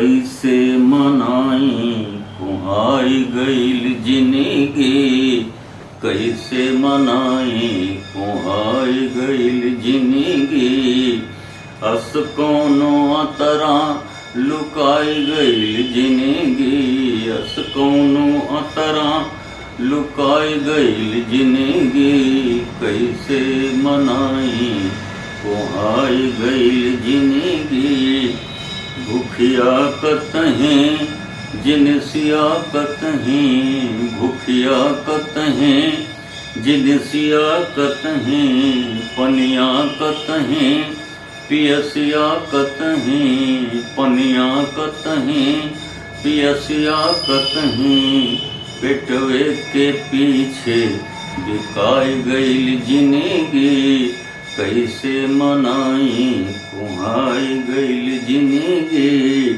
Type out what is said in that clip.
कैसे मनाई कुहाई गईल जिंदगी, कैसे मनाई कुहाई गईल जिंदगी। हस कोनो अतरा लुकाई गईल जिंदगी, हस कोनो अतरा लुकाई गईल जिंदगी। कैसे मनाई कुहाई गईल जिंदगी। भूखिया कतहें जिनसिया कतहें, भूखिया कतहें जिनसिया कतहें, पनिया कतहें पियसिया कतहें, पनिया कतहें पियसिया कतहें। पेटवे के पीछे बिकाई गईल जिंदगी, कैसे मनाई कुहाई गईल जिंदगी।